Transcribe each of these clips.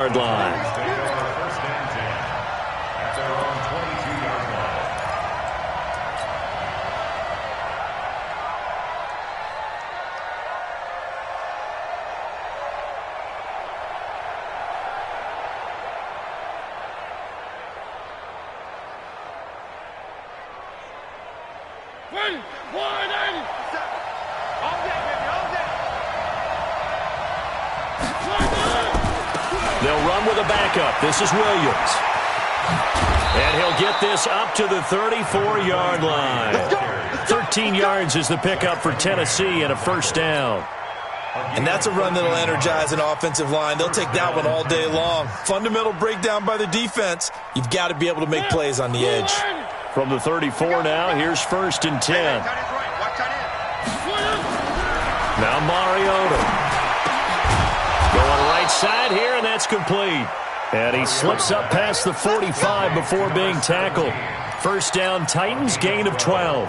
yard line. They'll run with a backup. This is Williams. And he'll get this up to the 34-yard line. 13 yards is the pickup for Tennessee and a first down. And that's a run that'll energize an offensive line. They'll take that one all day long. Fundamental breakdown by the defense. You've got to be able to make plays on the edge. From the 34 now, here's 1st and 10. Now Mariota. Going right side here, and that's complete. And he slips up past the 45 before being tackled. First down, Titans, gain of 12.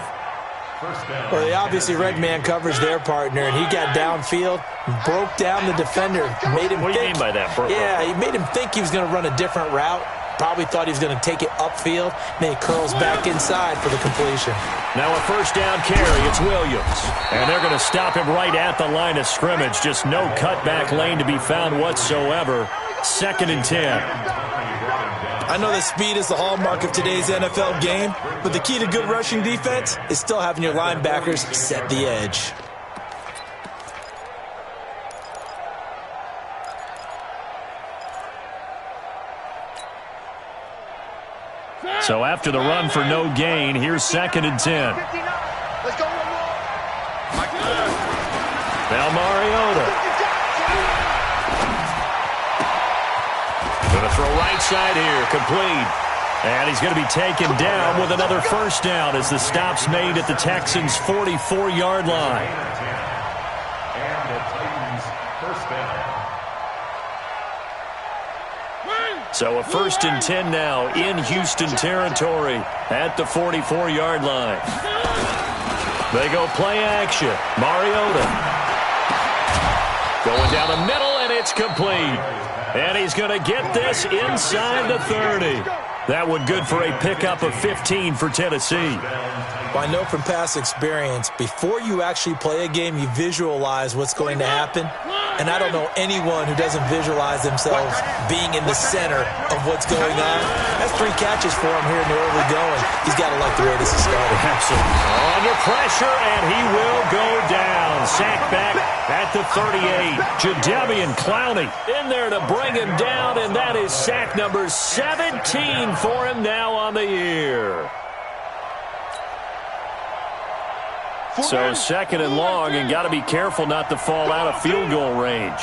Well, they obviously read man coverage their partner, and he got downfield, broke down the defender, made him What do you mean by that, bro? Yeah, he made him think he was going to run a different route. Probably thought he was going to take it upfield. Then he curls back inside for the completion. Now a first down carry. It's Williams. And they're going to stop him right at the line of scrimmage. Just no cutback lane to be found whatsoever. 2nd and 10. I know that speed is the hallmark of today's NFL game, but the key to good rushing defense is still having your linebackers set the edge. So after the run for no gain, here's 2nd and 10. Let's go one more. Now Mariota. Going to throw right side here, complete. And he's going to be taken down with another first down as the stop's made at the Texans' 44-yard line. And the Titans first down. So a 1st and 10 now in Houston territory at the 44-yard line. They go play action. Mariota. Going down the middle, and it's complete. And he's going to get this inside the 30. That one good for a pickup of 15 for Tennessee. Well, I know from past experience, before you actually play a game, you visualize what's going to happen. And I don't know anyone who doesn't visualize themselves being in the center of what's going on. That's 3 catches for him here in the early going. He's got to like the way this is started. Absolutely. Under pressure, and he will go down. Sacked back at the 38. Jadeveon Clowney in there to bring him down, and that is sack number 17 for him now on the year. So 2nd and long, and got to be careful not to fall out of field goal range.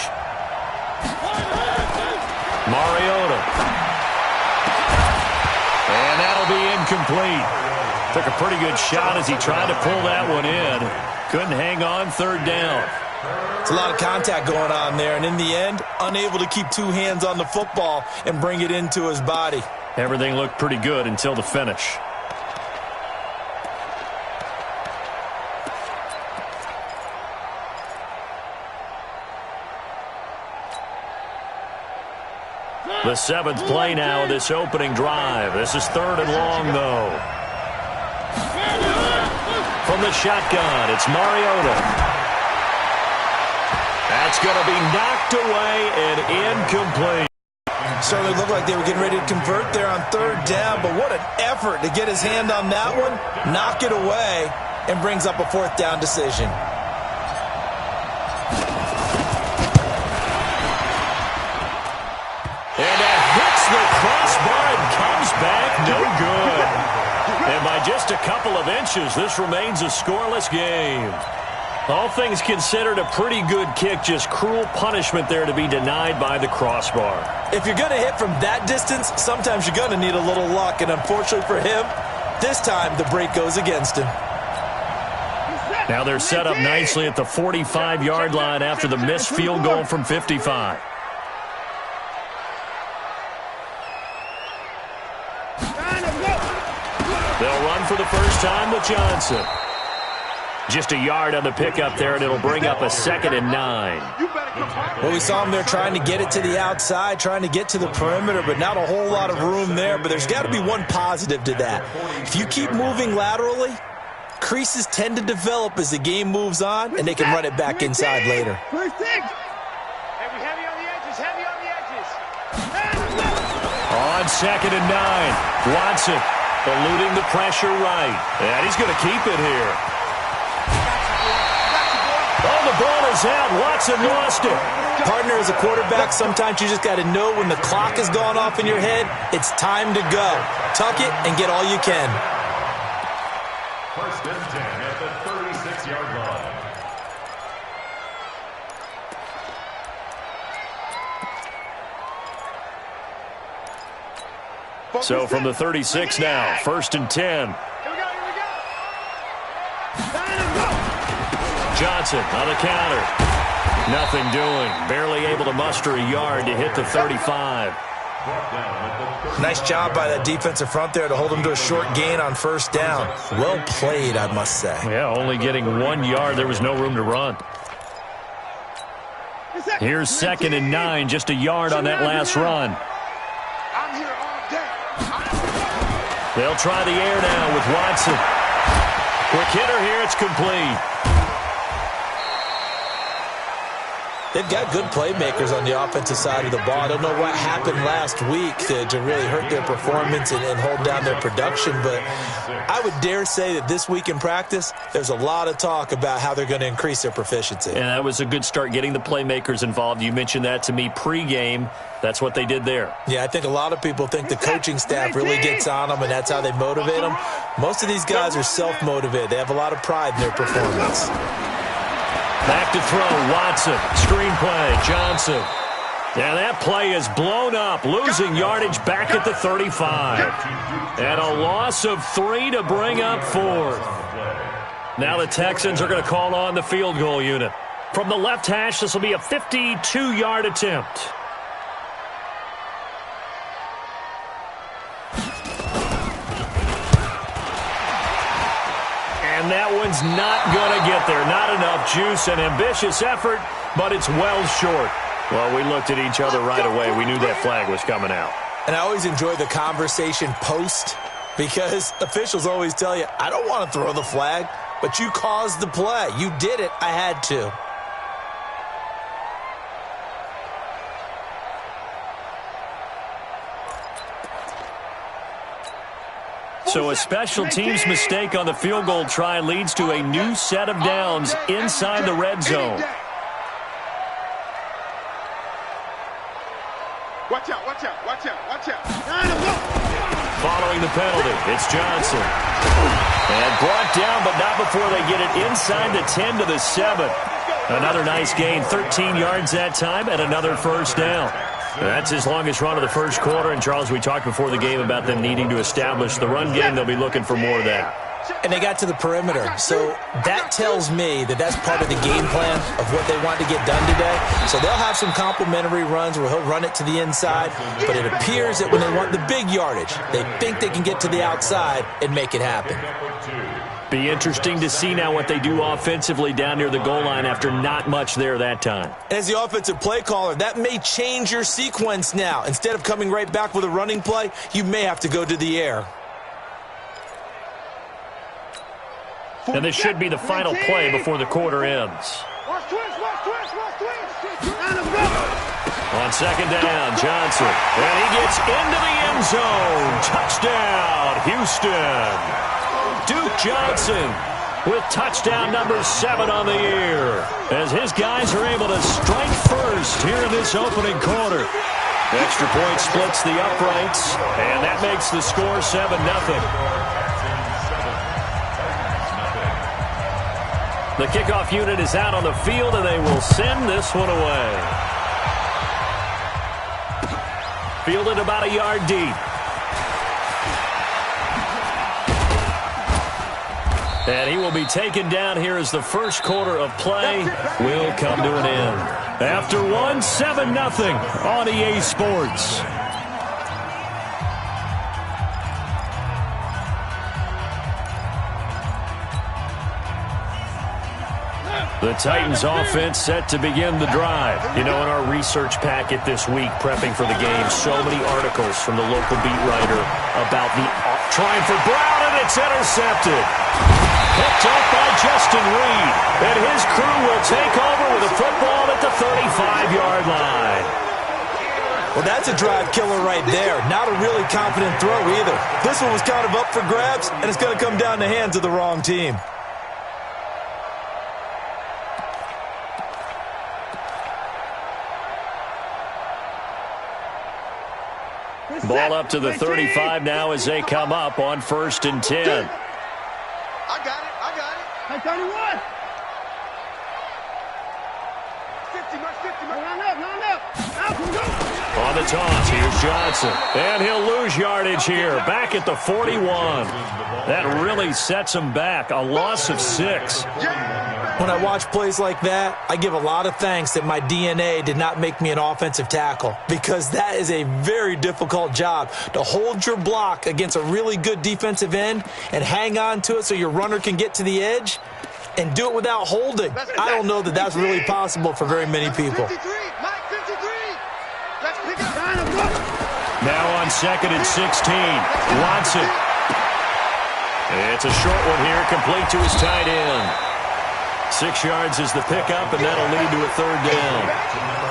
Mariota. And that'll be incomplete. Took a pretty good shot as he tried to pull that one in. Couldn't hang on, 3rd down. It's a lot of contact going on there, and in the end, unable to keep 2 hands on the football and bring it into his body. Everything looked pretty good until the finish. The 7th play now of this opening drive. This is 3rd and long, though. From the shotgun, it's Mariota. That's going to be knocked away and incomplete. Certainly looked like they were getting ready to convert there on 3rd down, but what an effort to get his hand on that one, knock it away, and brings up a 4th down decision. The crossbar and comes back no good. And by just a couple of inches, this remains a scoreless game. All things considered, a pretty good kick, just cruel punishment there to be denied by the crossbar. If you're going to hit from that distance, sometimes you're going to need a little luck, and unfortunately for him, this time the break goes against him. Now they're set up nicely at the 45-yard line after the missed field goal from 55. They'll run for the first time with Johnson. Just a yard on the pickup there, and it'll bring up a 2nd and 9. Well, we saw him there trying to get it to the outside, trying to get to the perimeter, but not a whole lot of room there. But there's got to be one positive to that. If you keep moving laterally, creases tend to develop as the game moves on, and they can run it back inside later. Hey, we heavy on the edges, heavy on the edges. On 2nd and 9, Watson eluding the pressure right. And he's going to keep it here. Oh, the ball is out. Watson lost it. Partner, as a quarterback, sometimes you just got to know when the clock has gone off in your head, it's time to go. Tuck it and get all you can. 1st and 10 at the 36-yard line. So from the 36 now, 1st and 10. Here we go, here we go. Johnson on the counter. Nothing doing. Barely able to muster a yard to hit the 35. Nice job by that defensive front there to hold him to a short gain on 1st down. Well played, I must say. Yeah, only getting 1 yard. There was no room to run. Here's 2nd and 9, just a yard on that last run. I'm here all day. They'll try the air now with Watson. Quick hitter here, it's complete. They've got good playmakers on the offensive side of the ball. I don't know what happened last week to really hurt their performance and hold down their production, but I would dare say that this week in practice, there's a lot of talk about how they're going to increase their proficiency. And that was a good start, getting the playmakers involved. You mentioned that to me pregame. That's what they did there. Yeah, I think a lot of people think the coaching staff really gets on them, and that's how they motivate them. Most of these guys are self-motivated. They have a lot of pride in their performance. Back to throw, Watson. Screen play, Johnson. And that play is blown up, losing yardage back at the 35. And a loss of 3 to bring up 4th. Now the Texans are going to call on the field goal unit. From the left hash, this will be a 52-yard attempt. And that one's not going to get there. Not enough juice. An ambitious effort, but it's well short. Well, we looked at each other right away. We knew that flag was coming out. And I always enjoy the conversation post, because officials always tell you, I don't want to throw the flag, but you caused the play. You did it. I had to. So a special teams mistake on the field goal try leads to a new set of downs inside the red zone. Watch out, watch out, watch out, watch out. Following the penalty, it's Johnson. And brought down, but not before they get it inside the 10 to the 7. Another nice gain, 13 yards that time, and another 1st down. That's his longest run of the first quarter. And, Charles, we talked before the game about them needing to establish the run game. They'll be looking for more of that. And they got to the perimeter. So that tells me that that's part of the game plan of what they want to get done today. So they'll have some complimentary runs where he'll run it to the inside. But it appears that when they want the big yardage, they think they can get to the outside and make it happen. Be interesting to see now what they do offensively down near the goal line after not much there that time. As the offensive play caller, that may change your sequence now. Instead of coming right back with a running play, you may have to go to the air. And this should be the final play before the quarter ends. Watch twist, watch twist, watch twist. On 2nd down, Johnson. And he gets into the end zone. Touchdown, Houston. Duke Johnson with touchdown number 7 on the year, as his guys are able to strike first here in this opening quarter. Extra point splits the uprights, and that makes the score 7-0. The kickoff unit is out on the field, and they will send this one away. Fielded about a yard deep. And he will be taken down here as the first quarter of play will come to an end. After one, 7-0 on EA Sports. The Titans offense set to begin the drive. You know, in our research packet this week, prepping for the game, so many articles from the local beat writer about the trying for Brown, and it's intercepted. Picked up by Justin Reed, and his crew will take over with a football at the 35-yard line. Well, that's a drive killer right there. Not a really confident throw either. This one was kind of up for grabs, and it's going to come down the hands of the wrong team. Ball up to the 35 now as they come up on 1st and 10. I got it. 31. 50, line up. On the toss, here's Johnson. And he'll lose yardage here, back at the 41. That really sets him back, a loss of 6. When I watch plays like that, I give a lot of thanks that my DNA did not make me an offensive tackle, because that is a very difficult job, to hold your block against a really good defensive end and hang on to it so your runner can get to the edge and do it without holding. I don't know that that's really possible for very many people. Now on 2nd and 16, Watson. It's a short one here, complete to his tight end. 6 yards is the pickup, and that'll lead to a 3rd down.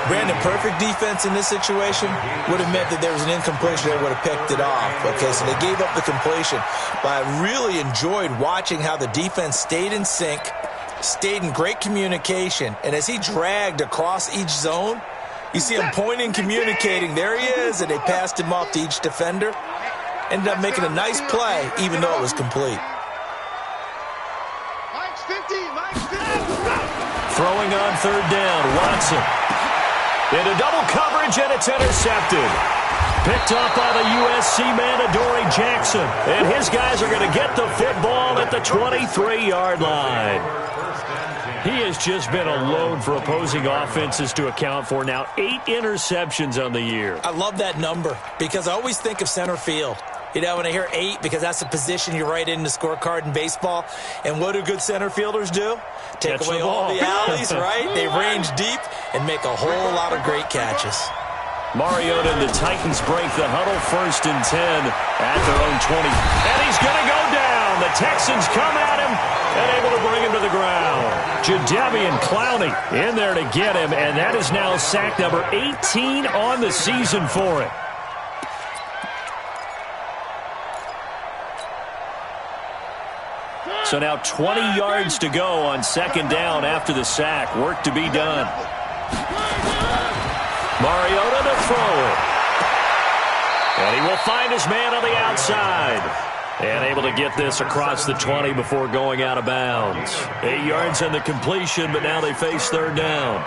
Brandon, perfect defense in this situation would have meant that there was an incompletion. They would have picked it off. Okay, so they gave up the completion. But I really enjoyed watching how the defense stayed in sync, stayed in great communication, and as he dragged across each zone, you see him pointing, communicating. There he is, and they passed him off to each defender. Ended up making a nice play, even though it was complete. Throwing on 3rd down, Watson. Into double coverage, and it's intercepted. Picked up by the USC man, Adoree Jackson. And his guys are going to get the football at the 23-yard line. He has just been a load for opposing offenses to account for. Now 8 interceptions on the year. I love that number because I always think of center field. You know, when I hear 8, because that's the position you write in the scorecard in baseball. And what do good center fielders do? Take away all the alleys, right? They range deep and make a whole lot of great catches. Mariota and the Titans break the huddle, 1st and 10 at their own 20. And he's going to go down. The Texans come at him and able to bring him to the ground. Jadeveon Clowney in there to get him, and that is now sack number 18 on the season for him. So now 20 yards to go on 2nd down after the sack. Work to be done. Mariota to throw it. And he will find his man on the outside. And able to get this across the 20 before going out of bounds. 8 yards on the completion, but now they face 3rd down.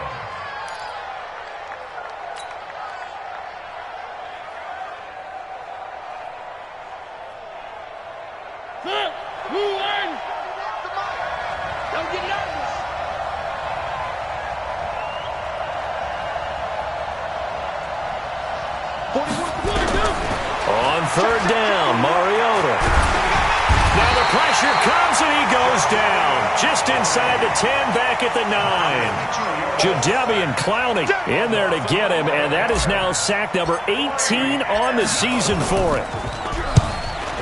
On 3rd down, Mariota. Now the pressure comes and he goes down. Just inside the 10, back at the 9. Jadeveon Clowney in there to get him, and that is now sack number 18 on the season for him.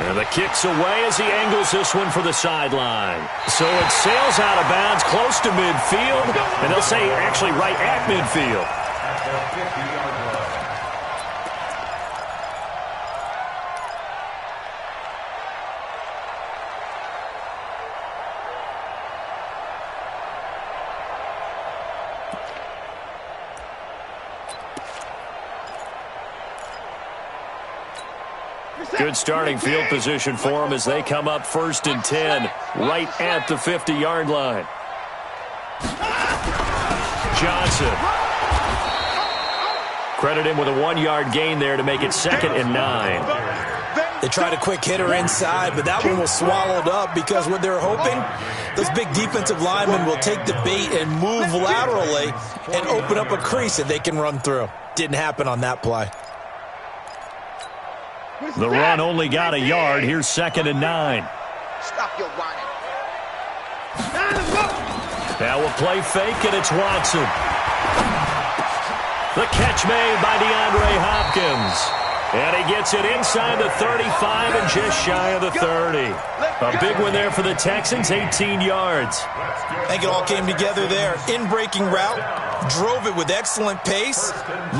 And the kick's away as he angles this one for the sideline. So it sails out of bounds close to midfield, and they'll say actually right at midfield. Good starting field position for them as they come up 1st and 10, right at the 50-yard line. Johnson. Credit him with a 1-yard gain there to make it 2nd and 9. They tried a quick hitter inside, but that one was swallowed up because what they're hoping, those big defensive linemen will take the bait and move laterally and open up a crease that they can run through. Didn't happen on that play. The run only got a yard. Here's 2nd and 9. Stop your whining. Now we'll play fake, and it's Watson. The catch made by DeAndre Hopkins. And he gets it inside the 35 and just shy of the 30. A big one there for the Texans, 18 yards. I think it all came together there. In-breaking route, drove it with excellent pace.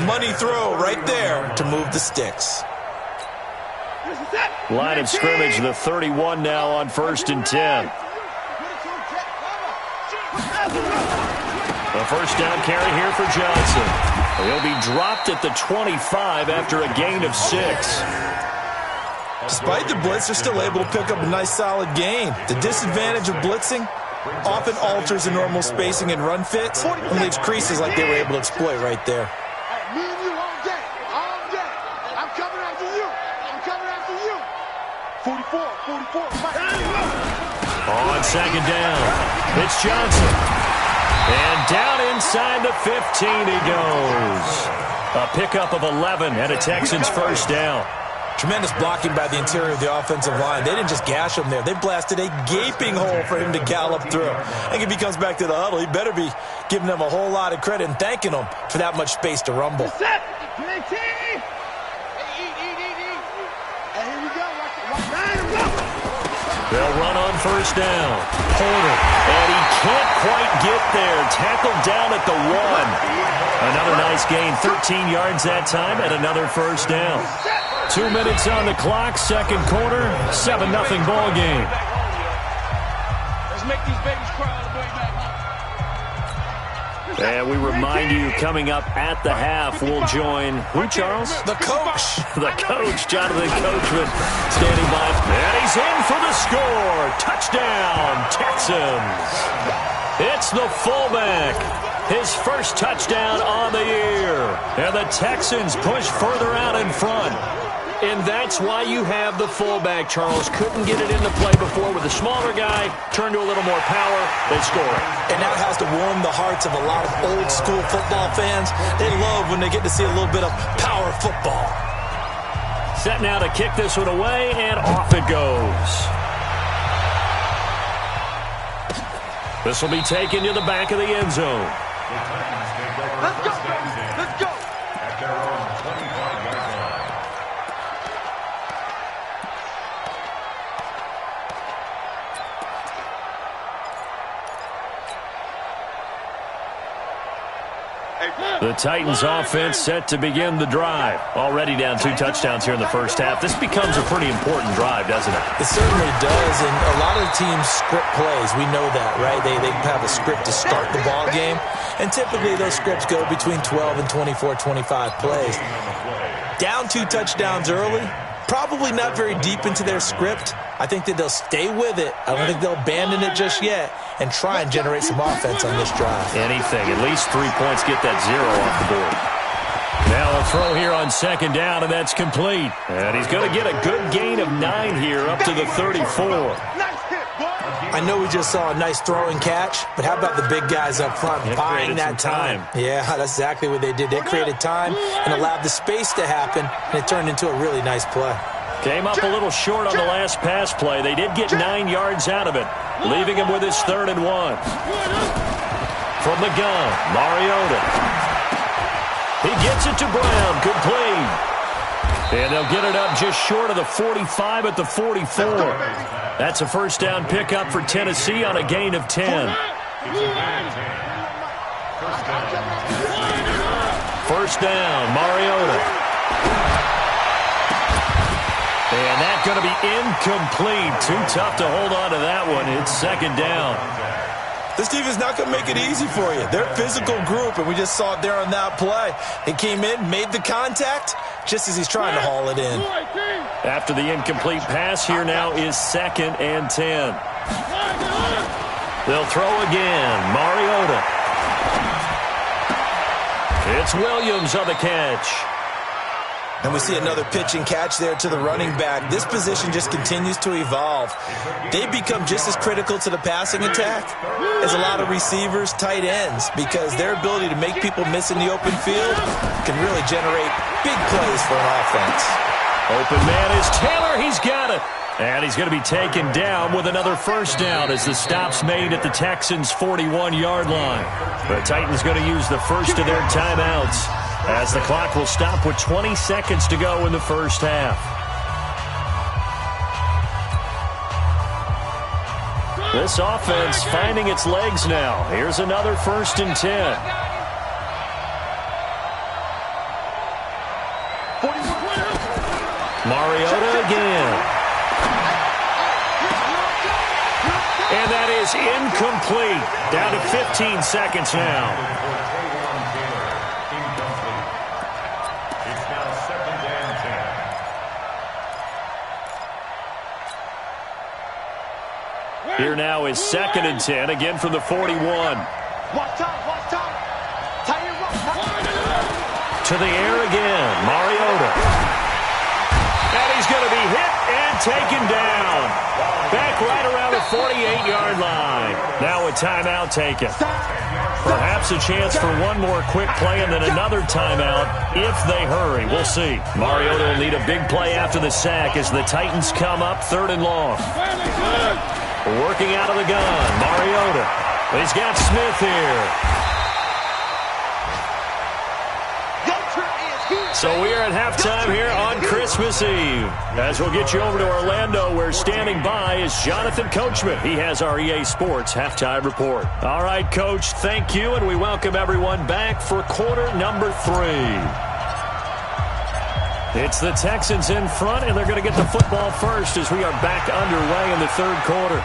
Money throw right there to move the sticks. Line of scrimmage, the 31 now on 1st and 10. The first down carry here for Johnson. He'll be dropped at the 25 after a gain of 6. Despite the blitz, they're still able to pick up a nice solid gain. The disadvantage of blitzing often alters the normal spacing and run fits and leaves creases like they were able to exploit right there. Me and you all day. All day. I'm coming after you. I'm coming after you. 44. On second down, it's Johnson. And down inside the 15 he goes. A pickup of 11 and a Texans first down. Tremendous blocking by the interior of the offensive line. They didn't just gash him there. They blasted a gaping hole for him to gallop through. I think if he comes back to the huddle, he better be giving them a whole lot of credit and thanking them for that much space to rumble. Set. Eat. And here we go. They'll run on first down. Holder. And he can't quite get there. Tackled down at the 1. Another nice gain. 13 yards that time and another first down. 2 minutes on the clock. Second quarter. 7-0 ball game. Let's make these babies cry all the way back. And we remind you, coming up at the half, we'll join who, Charles? The coach. The coach, Jonathan Coachman, standing by. And he's in for the score. Touchdown, Texans. It's the fullback. His first touchdown on the year. And the Texans push further out in front. And that's why you have the fullback, Charles. Couldn't get it into play before with a smaller guy. Turned to a little more power. They score it. And that has to warm the hearts of a lot of old-school football fans. They love when they get to see a little bit of power football. Set now to kick this one away, and off it goes. This will be taken to the back of the end zone. Let's go. At their own 25-yard line. The Titans offense set to begin the drive. Already down 2 touchdowns here in the first half. This becomes a pretty important drive, doesn't it? It certainly does, and a lot of the teams script plays. We know that, right? They have a script to start the ball game, and typically those scripts go between 12 and 24, 25 plays. Down 2 touchdowns early, probably not very deep into their script. I think that they'll stay with it. I don't think they'll abandon it just yet and try and generate some offense on this drive. Anything. At least 3 points, get that 0 off the board. Now a throw here on second down, and that's complete. And he's going to get a good gain of 9 here up to the 34. I know we just saw a nice throw and catch, but how about the big guys up front buying that time? Yeah, that's exactly what they did. They created time and allowed the space to happen, and it turned into a really nice play. Came up a little short on the last pass play. They did get 9 yards out of it, leaving him with his 3rd and 1. From the gun, Mariota. He gets it to Brown, complete. And they'll get it up just short of the 45 at the 44. That's a first down pickup for Tennessee on a gain of 10. First down, Mariota. And that's going to be incomplete. Too tough to hold on to that one. It's second down. This team is not going to make it easy for you. They're a physical group, and we just saw it there on that play. He came in, made the contact, just as he's trying to haul it in. After the incomplete pass, here now is 2nd and 10. They'll throw again. Mariota. It's Williams on the catch. And we see another pitch and catch there to the running back. This position just continues to evolve. They become just as critical to the passing attack as a lot of receivers, tight ends, because their ability to make people miss in the open field can really generate big plays for an offense. Open man is Taylor. He's got it. And he's going to be taken down with another first down as the stop's made at the Texans' 41-yard line. The Titans going to use the first of their timeouts as the clock will stop with 20 seconds to go in the first half. This offense finding its legs now. Here's another 1st and 10. Mariota again. And that is incomplete. Down to 15 seconds now. It's now 2nd and 10. Here now is 2nd and 10, again from the 41. Watch time. To the air again, Mariota. And he's going to be hit and taken down. Back right around the 48-yard line. Now a timeout taken. Perhaps a chance for one more quick play and then another timeout if they hurry. We'll see. Mariota will need a big play after the sack as the Titans come up 3rd and long. Working out of the gun, Mariota. He's got Smith here. So we are at halftime here on Christmas Eve. As we'll get you over to Orlando, where standing by is Jonathan Coachman. He has our EA Sports halftime report. All right, Coach, thank you, and we welcome everyone back for quarter number 3. It's the Texans in front, and they're going to get the football first as we are back underway in the 3rd quarter.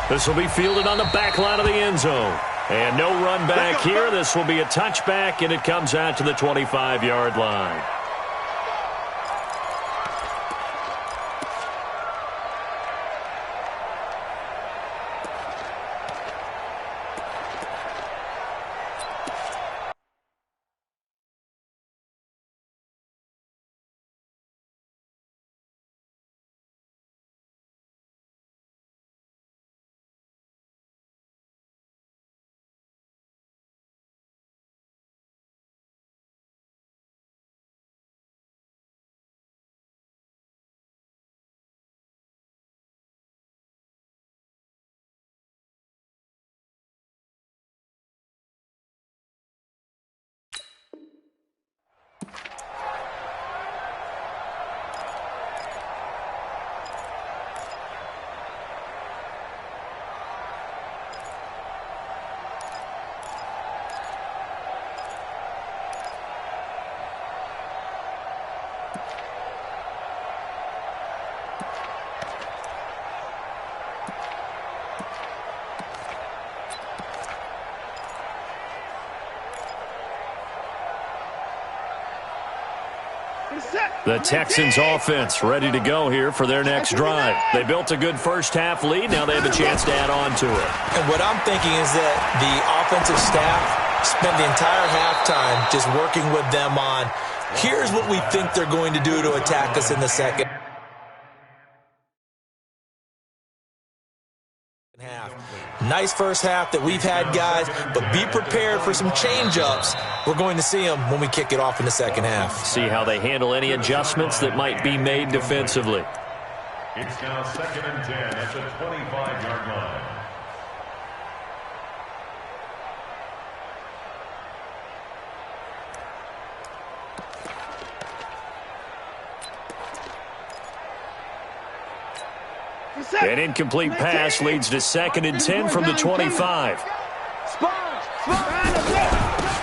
This will be fielded on the back line of the end zone. And no run back here. This will be a touchback, and it comes out to the 25-yard line. The Texans offense ready to go here for their next drive. They built a good first half lead. Now they have a chance to add on to it. And what I'm thinking is that the offensive staff spent the entire halftime just working with them on, here's what we think they're going to do to attack us in the second half. Nice first half that we've had, guys, but be prepared for some change-ups. We're going to see them when we kick it off in the second half. See how they handle any adjustments that might be made defensively. It's now 2nd and 10 at the 25-yard line. An incomplete pass leads to 2nd and 10 from the 25.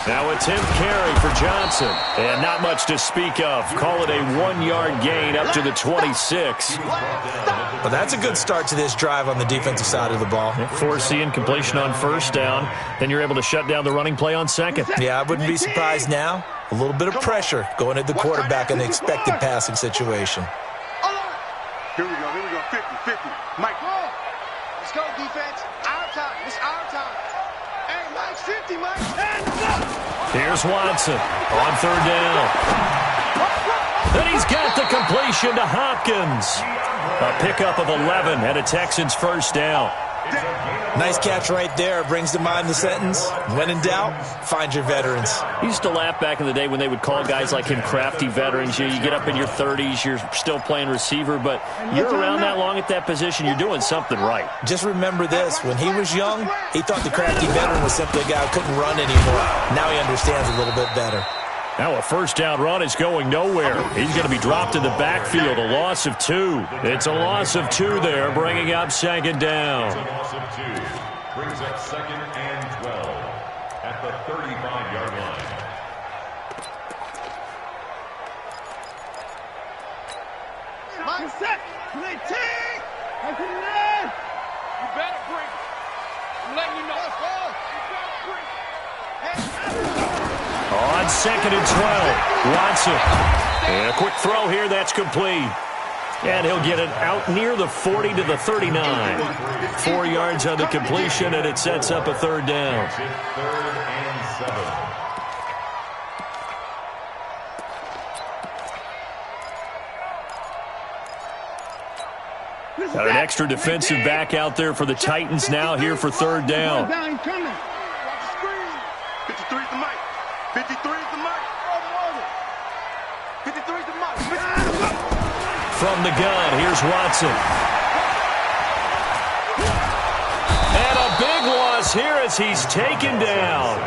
Now a 10th carry for Johnson. And not much to speak of. Call it a 1-yard gain up to the 26. Well, that's a good start to this drive on the defensive side of the ball. Force the incompletion on first down. Then you're able to shut down the running play on second. Yeah, I wouldn't be surprised now. A little bit of pressure going at the quarterback in the expected passing situation. Here we go, 50-50. Mike, let's go, defense. Our time, it's our time. Hey, Mike's 50, Mike. Here's Watson on 3rd down. Then he's got the completion to Hopkins. A pickup of 11 and a Texans first down. Nice catch right there. Brings to mind the sentence, when in doubt, find your veterans. I used to laugh back in the day when they would call guys like him crafty veterans. You get up in your 30s, you're still playing receiver, but you're around that long at that position, you're doing something right. Just remember this. When he was young, he thought the crafty veteran was simply a guy who couldn't run anymore. Now he understands a little bit better. Now a first down run is going nowhere. He's going to be dropped in the backfield, a loss of 2. It's a loss of 2 there, bringing up second down. It's a loss of 2. Brings up 2nd and 12 at the 35-yard line. Mike, set. Play team. You better bring it. I'm letting you know. Let's go. You better bring it. On 2nd and 12, Watson. And a quick throw here, that's complete. And he'll get it out near the 40 to the 39. 4 yards on the completion, and it sets up a third down. 3rd and 7. Got an extra defensive back out there for the Titans now here for third down. 53 is the mic. 53 is the mic. 53 is the mic. From the gun, here's Watson. And a big loss here as he's taken down.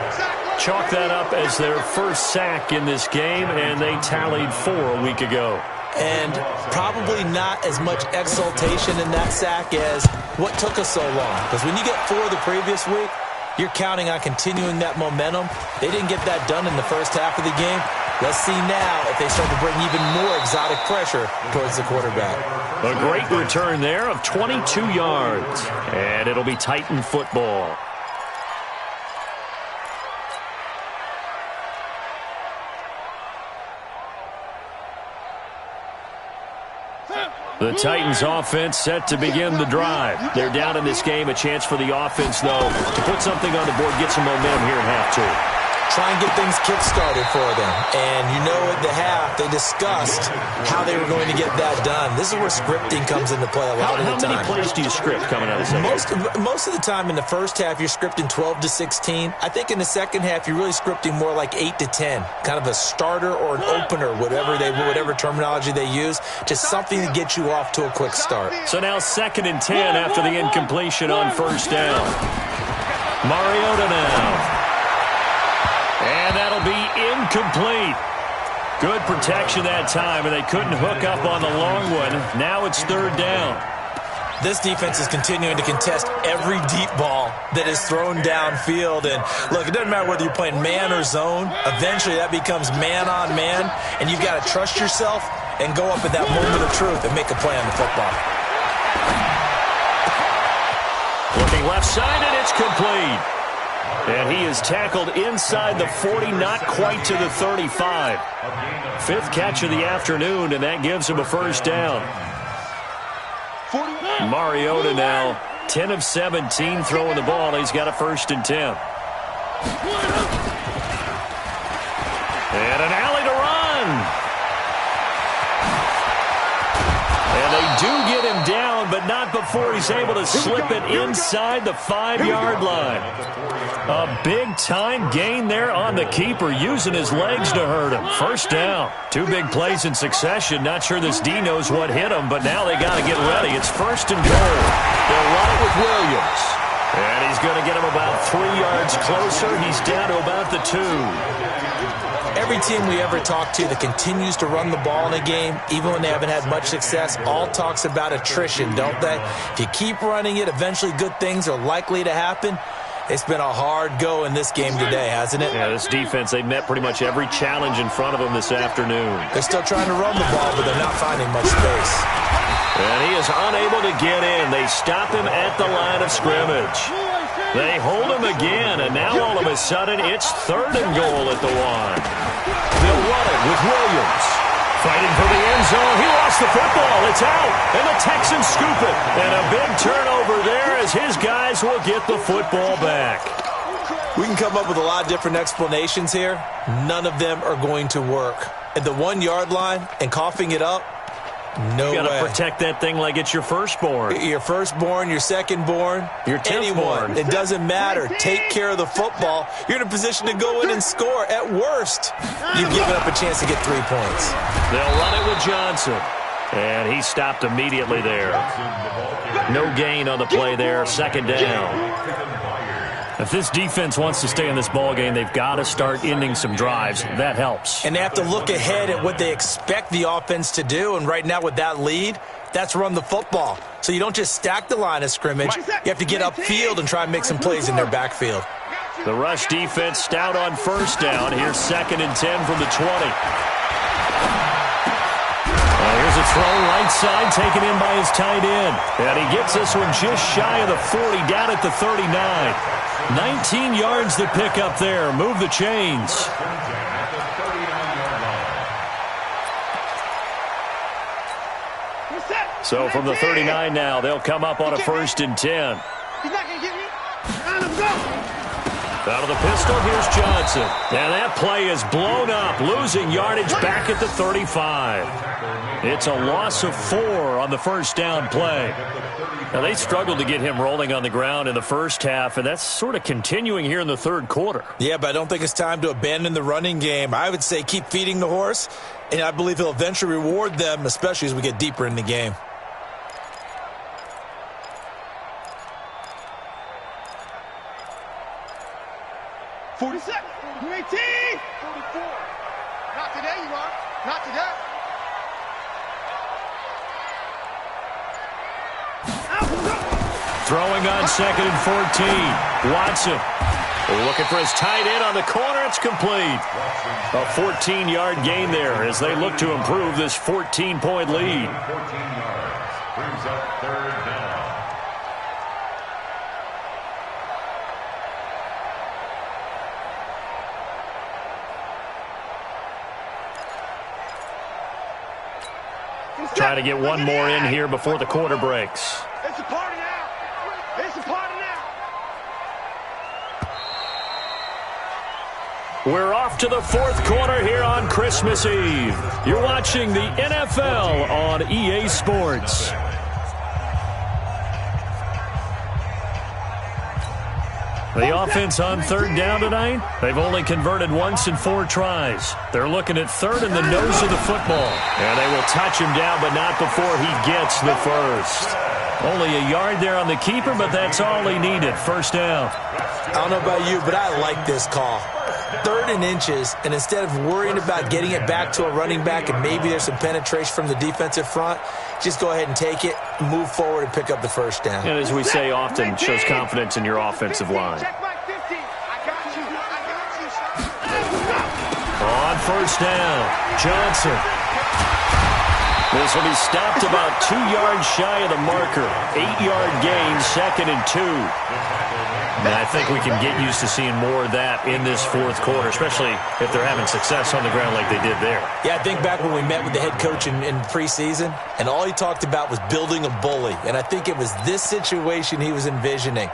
Chalk that up as their first sack in this game, and they tallied 4 a week ago. And probably not as much exultation in that sack as what took us so long. Because when you get 4 the previous week, you're counting on continuing that momentum. They didn't get that done in the first half of the game. Let's see now if they start to bring even more exotic pressure towards the quarterback. A great return there of 22 yards. And it'll be Titan football. The Titans offense set to begin the drive. They're down in this game. A chance for the offense, though, to put something on the board, get some momentum here in half 2. Try and get things kick-started for them. And you know at the half, they discussed how they were going to get that done. This is where scripting comes into play a lot of the time. How many plays do you script coming out of the second? Most of the time in the first half, you're scripting 12 to 16. I think in the second half, you're really scripting more like 8 to 10. Kind of a starter or an opener, whatever terminology they use. Just something to get you off to a quick start. So now 2nd and 10 after the incompletion on first down. Mariota now. And that'll be incomplete. Good protection that time, and they couldn't hook up on the long one. Now it's third down. This defense is continuing to contest every deep ball that is thrown downfield. And, look, it doesn't matter whether you're playing man or zone. Eventually that becomes man on man, and you've got to trust yourself and go up at that moment of truth and make a play on the football. Looking left side, and it's complete. And he is tackled inside the 40, not quite to the 35. 5th catch of the afternoon, and that gives him a first down. Mariota now, 10 of 17 throwing the ball. He's got a 1st and 10. And an alley to run. And they do get him down, but not before he's able to slip it inside the 5-yard line. A big-time gain there on the keeper, using his legs to hurt him. First down. 2 big plays in succession. Not sure this D knows what hit him, but now they got to get ready. It's 1st and goal. They'll run it with Williams. And he's going to get him about 3 yards closer. He's down to about the 2. Every team we ever talk to that continues to run the ball in a game, even when they haven't had much success, all talks about attrition, don't they? If you keep running it, eventually good things are likely to happen. It's been a hard go in this game today, hasn't it? Yeah, this defense, they met pretty much every challenge in front of them this afternoon. They're still trying to run the ball, but they're not finding much space. And he is unable to get in. They stop him at the line of scrimmage. They hold him again, and now all of a sudden it's 3rd and goal at the 1. They'll run it with Williams. Fighting for the end zone. He lost the football. It's out. And the Texans scoop it. And a big turnover there as his guys will get the football back. We can come up with a lot of different explanations here. None of them are going to work. At the 1-yard line and coughing it up, No way. You got to protect that thing like it's your firstborn. Your firstborn, your secondborn, your 10th anyone. born. It doesn't matter. Take care of the football. You're in a position to go in and score. At worst, you've given up a chance to get 3 points. They'll run it with Johnson. And he stopped immediately there. No gain on the play there. Second down. If this defense wants to stay in this ball game, they've got to start ending some drives. That helps. And they have to look ahead at what they expect the offense to do. And right now with that lead, that's run the football. So you don't just stack the line of scrimmage. You have to get upfield and try and make some plays in their backfield. The rush defense stout on first down. Here's 2nd and 10 from the 20. Here's a throw right side, taken in by his tight end. And he gets this one just shy of the 40, down at the 39. 19 yards to pick up there. Move the chains. So from the 39 now, they'll come up on a 1st and 10. He's not going to get me. Let him go. Out of the pistol, here's Johnson. And that play is blown up, losing yardage back at the 35. It's a loss of 4 on the first down play. Now, they struggled to get him rolling on the ground in the first half, and that's sort of continuing here in the third quarter. Yeah, but I don't think it's time to abandon the running game. I would say keep feeding the horse, and I believe he'll eventually reward them, especially as we get deeper in the game. Not today, you are. Not today. Throwing on 2nd and 14. Watson looking for his tight end on the corner. It's complete. A 14-yard gain there as they look to improve this 14-point lead. 14 yards. Brings up 3rd down. Trying to get one more in here before the quarter breaks. It's a party now. It's a party now. We're off to the 4th quarter here on Christmas Eve. You're watching the NFL on EA Sports. The offense on 3rd down tonight, they've only converted once in 4 tries. They're looking at 3rd in the nose of the football. And they will touch him down, but not before he gets the first. Only a yard there on the keeper, but that's all he needed. First down. I don't know about you, but I like this call. 3rd and inches, and instead of worrying about getting it back to a running back and maybe there's some penetration from the defensive front, just go ahead and take it, move forward, and pick up the first down. And as we say often, shows confidence in your offensive line. On first down, Johnson. This will be stopped about 2 yards shy of the marker. 8-yard gain, 2nd and 2. And I think we can get used to seeing more of that in this 4th quarter, especially if they're having success on the ground like they did there. Yeah, I think back when we met with the head coach in preseason, and all he talked about was building a bully. And I think it was this situation he was envisioning.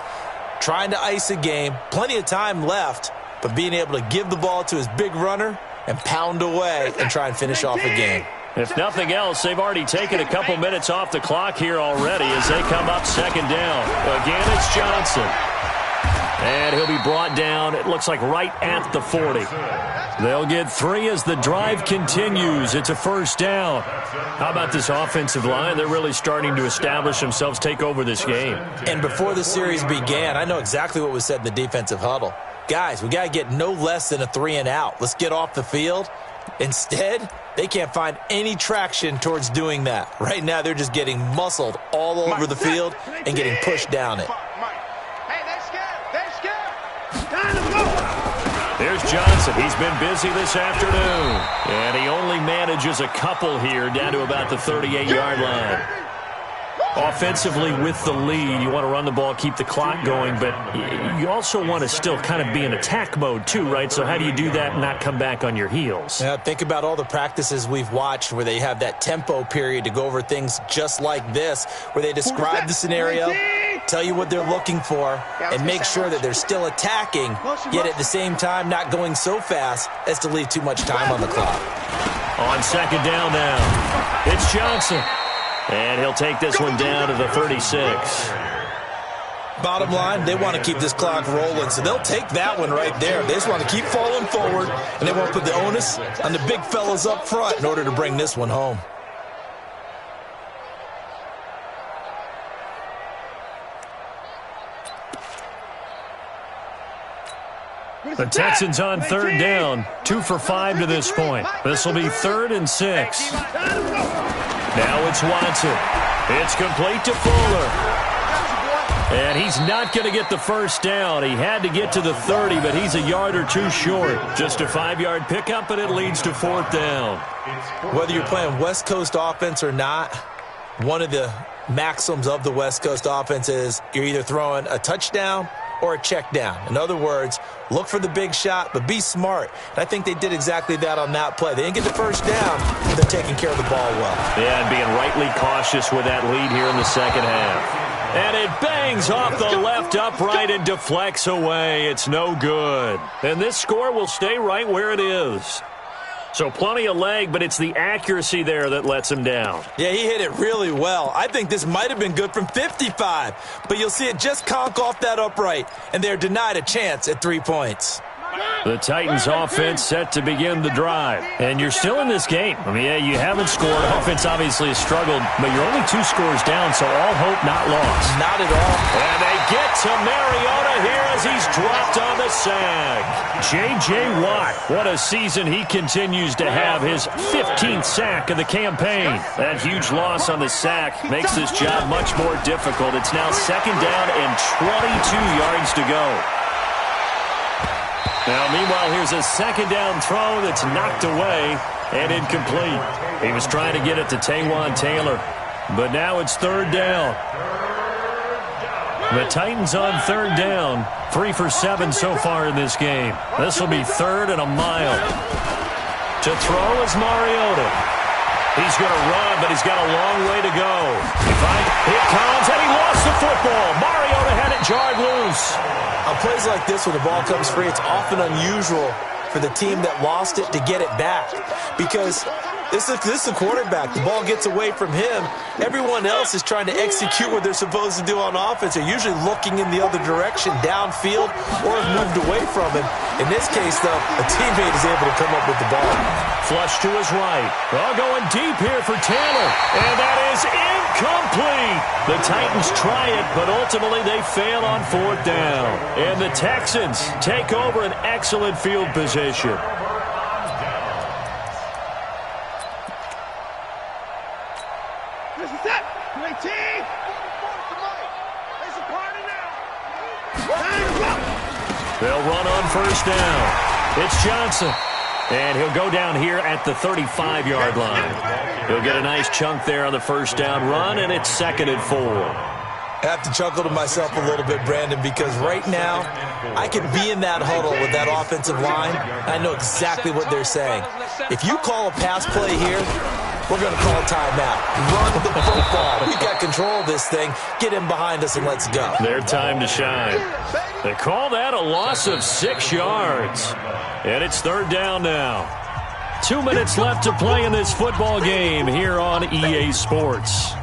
Trying to ice a game, plenty of time left, but being able to give the ball to his big runner and pound away and try and finish off a game. If nothing else, they've already taken a couple minutes off the clock here already as they come up 2nd down. Again, it's Johnson. And he'll be brought down, it looks like right at the 40. They'll get 3 as the drive continues. It's a first down. How about this offensive line? They're really starting to establish themselves, take over this game. And before the series began, I know exactly what was said in the defensive huddle. Guys, we got to get no less than a 3 and out. Let's get off the field. Instead, they can't find any traction towards doing that. Right now, they're just getting muscled all over the field and getting pushed down it. Here's Johnson. He's been busy this afternoon. And he only manages a couple here down to about the 38-yard line. Offensively with the lead, you want to run the ball, keep the clock going, but you also want to still kind of be in attack mode too, right? So how do you do that and not come back on your heels? Yeah, think about all the practices we've watched where they have that tempo period to go over things just like this, where they describe the scenario, tell you what they're looking for, and make sure that they're still attacking, yet at the same time not going so fast as to leave too much time on the clock. On second down now, it's Johnson. And he'll take this one down to the 36. Bottom line, they want to keep this clock rolling, so they'll take that one right there. They just want to keep falling forward, and they want to put the onus on the big fellas up front in order to bring this one home. The Texans on third down, 2 for 5 to this point. This will be 3rd and 6. Now it's Watson. It's complete to Fuller. And he's not going to get the first down. He had to get to the 30, but he's a yard or two short. Just a 5-yard pickup, and it leads to 4th down. Whether you're playing West Coast offense or not, one of the maxims of the West Coast offense is you're either throwing a touchdown or a check down. In other words, look for the big shot, but be smart. And I think they did exactly that on that play. They didn't get the first down, but they're taking care of the ball well. Yeah, and being rightly cautious with that lead here in the second half. And it bangs off the left upright and deflects away. It's no good. And this score will stay right where it is. So plenty of leg, but it's the accuracy there that lets him down. Yeah, he hit it really well. I think this might have been good from 55, but you'll see it just conk off that upright, and they're denied a chance at 3 points. The Titans offense set to begin the drive. And you're still in this game. I mean, yeah, you haven't scored. Offense obviously has struggled, but you're only 2 scores down, so all hope not lost. Not at all. And they get to Mariota here as he's dropped on the sack. J.J. Watt, what a season he continues to have. His 15th sack of the campaign. That huge loss on the sack makes this job much more difficult. It's now 2nd down and 22 yards to go. Now, meanwhile, here's a 2nd down throw that's knocked away and incomplete. He was trying to get it to Taywan Taylor, but now it's 3rd down. The Titans on 3rd down, 3 for 7 so far in this game. This will be 3rd and a mile. To throw is Mariota. He's going to run, but he's got a long way to go. Here comes, and he lost the football. Mariota had it jarred loose. On plays like this, when the ball comes free, it's often unusual for the team that lost it to get it back. Because this is the quarterback. The ball gets away from him. Everyone else is trying to execute what they're supposed to do on offense. They're usually looking in the other direction, downfield, or have moved away from him. In this case, though, a teammate is able to come up with the ball. Flush to his right. Going deep here for Taylor. And that is incomplete. The Titans try it, but ultimately they fail on 4th down. And the Texans take over an excellent field position. This is it. Great team. There's a party now. They'll run on 1st down. It's Johnson. And he'll go down here at the 35-yard line. He'll get a nice chunk there on the 1st down run, and it's 2nd and 4. I have to chuckle to myself a little bit, Brandon, because right now I could be in that huddle with that offensive line. I know exactly what they're saying. If you call a pass play here, we're going to call a timeout. Run the football. We got control of this thing. Get him behind us and let's go. Their time to shine. They call that a loss of 6 yards. And it's 3rd down now. 2 minutes left to play in this football game here on EA Sports.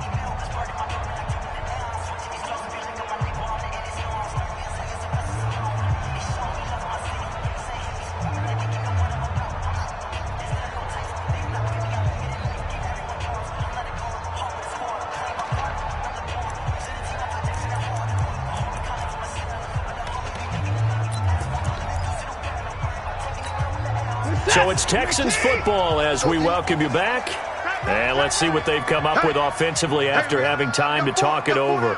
So it's Texans football as we welcome you back. And let's see what they've come up with offensively after having time to talk it over.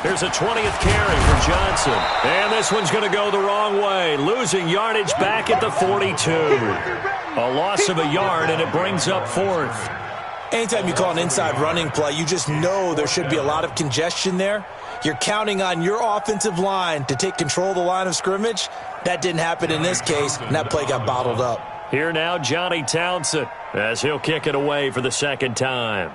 Here's a 20th carry for Johnson. And this one's going to go the wrong way, losing yardage back at the 42. A loss of a yard, and it brings up 4th. Anytime you call an inside running play, you just know there should be a lot of congestion there. You're counting on your offensive line to take control of the line of scrimmage. That didn't happen in this case, and that play got bottled up. Here now, Johnny Townsend, as he'll kick it away for the 2nd time.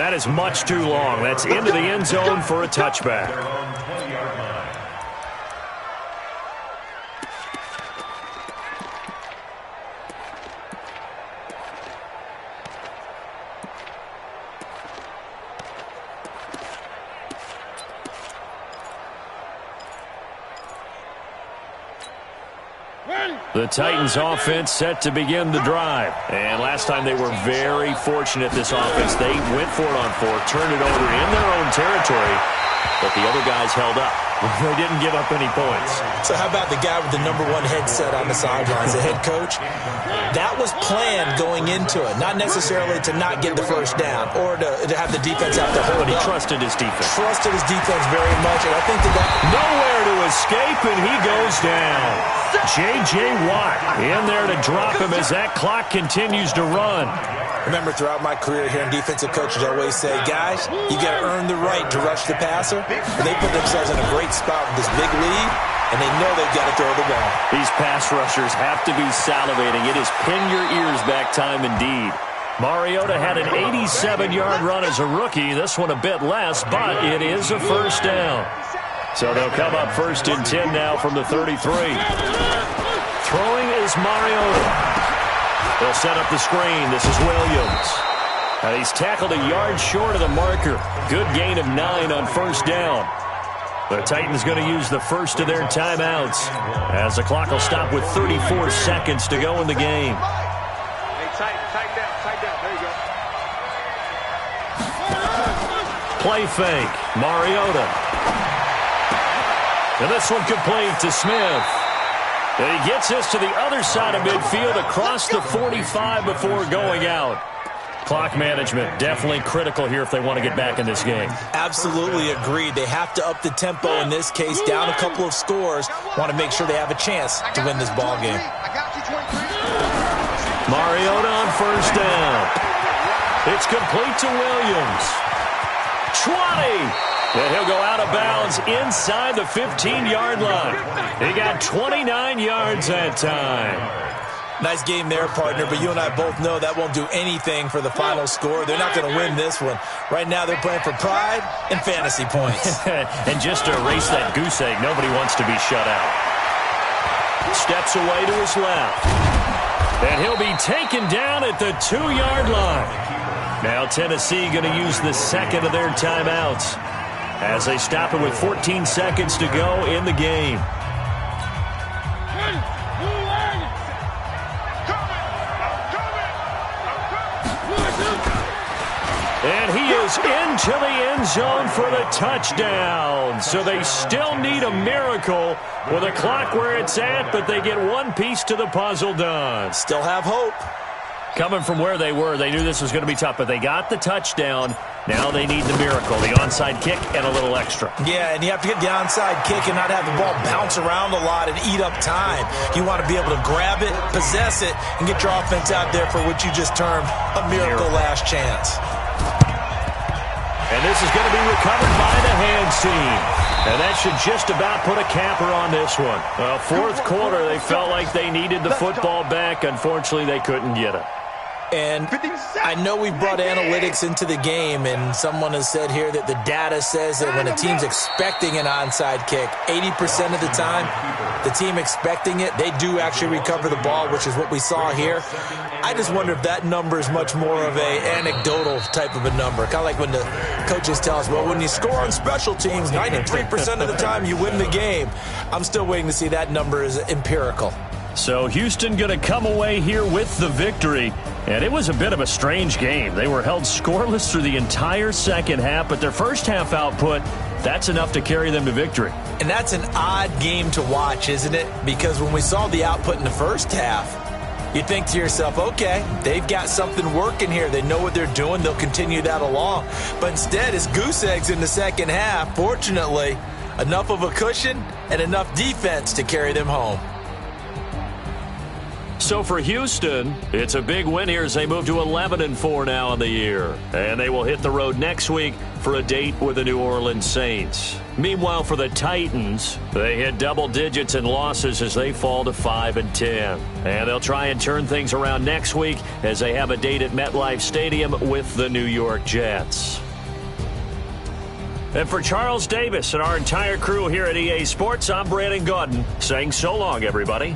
That is much too long. That's into the end zone for a touchback. The Titans offense set to begin the drive. And last time they were very fortunate, this offense. They went for it on fourth, turned it over in their own territory, but the other guys held up. They didn't give up any points. So how about the guy with the #1 headset on the sidelines, the head coach? That was planned going into it, not necessarily to not get the first down or to have the defense out to hold But he up. trusted his defense. Trusted his defense very much, and I think that Nowhere to escape, and he goes down. J.J. Watt in there to drop him as that clock continues to run. Remember, throughout my career here in defensive coaches, I always say, guys, you got to earn the right to rush the passer. And they put themselves in a great spot with this big lead, and they know they've got to throw the ball. These pass rushers have to be salivating. It is pin your ears back time indeed. Mariota had an 87-yard run as a rookie. This one a bit less, but it is a first down. So they'll come up 1st and 10 now from the 33. Throwing is Mariota. They'll set up the screen. This is Williams. He's tackled a yard short of the marker. Good gain of 9 on first down. The Titans going to use the first of their timeouts as the clock will stop with 34 seconds to go in the game. Hey, tighten down. There you go. Play fake. Mariota. And this one complete to Smith. And he gets this to the other side of midfield across the 45 before going out. Clock management definitely critical here if they want to get back in this game. Absolutely agreed. They have to up the tempo in this case, down a couple of scores. Want to make sure they have a chance to win this ball game. Mariota on first down. It's complete to Williams. 20. And he'll go out of bounds inside the 15-yard line. He got 29 yards that time. Nice game there, partner, but you and I both know that won't do anything for the final score. They're not going to win this one. Right now they're playing for pride and fantasy points. And just to erase that goose egg, nobody wants to be shut out. Steps away to his left. And he'll be taken down at the 2-yard line. Now Tennessee going to use the second of their timeouts as they stop it with 14 seconds to go in the game. And he is into the end zone for the touchdown. So they still need a miracle with a clock where it's at, but they get one piece to the puzzle done. Still have hope. Coming from where they were, they knew this was going to be tough, but they got the touchdown. Now they need the miracle, the onside kick and a little extra. Yeah, and you have to get the onside kick and not have the ball bounce around a lot and eat up time. You want to be able to grab it, possess it, and get your offense out there for what you just termed a miracle last chance. And this is going to be recovered by the hands team. And that should just about put a capper on this one. Well, fourth quarter, they felt like they needed the football back. Unfortunately, they couldn't get it. And I know we brought analytics into the game, and someone has said here that the data says that when a team's expecting an onside kick, 80% of the time, the team expecting it, they do actually recover the ball, which is what we saw here. I just wonder if that number is much more of a anecdotal type of a number. Kind of like when the coaches tell us, well, when you score on special teams, 93% of the time you win the game. I'm still waiting to see that number is empirical. So Houston going to come away here with the victory. And it was a bit of a strange game. They were held scoreless through the entire second half, but their first half output, that's enough to carry them to victory. And that's an odd game to watch, isn't it? Because when we saw the output in the first half, you think to yourself, okay, they've got something working here. They know what they're doing. They'll continue that along. But instead, it's goose eggs in the second half. Fortunately, enough of a cushion and enough defense to carry them home. So for Houston, it's a big win here as they move to 11-4 now in the year. And they will hit the road next week for a date with the New Orleans Saints. Meanwhile, for the Titans, they hit double digits in losses as they fall to 5-10. And they'll try and turn things around next week as they have a date at MetLife Stadium with the New York Jets. And for Charles Davis and our entire crew here at EA Sports, I'm Brandon Gaudin saying so long, everybody.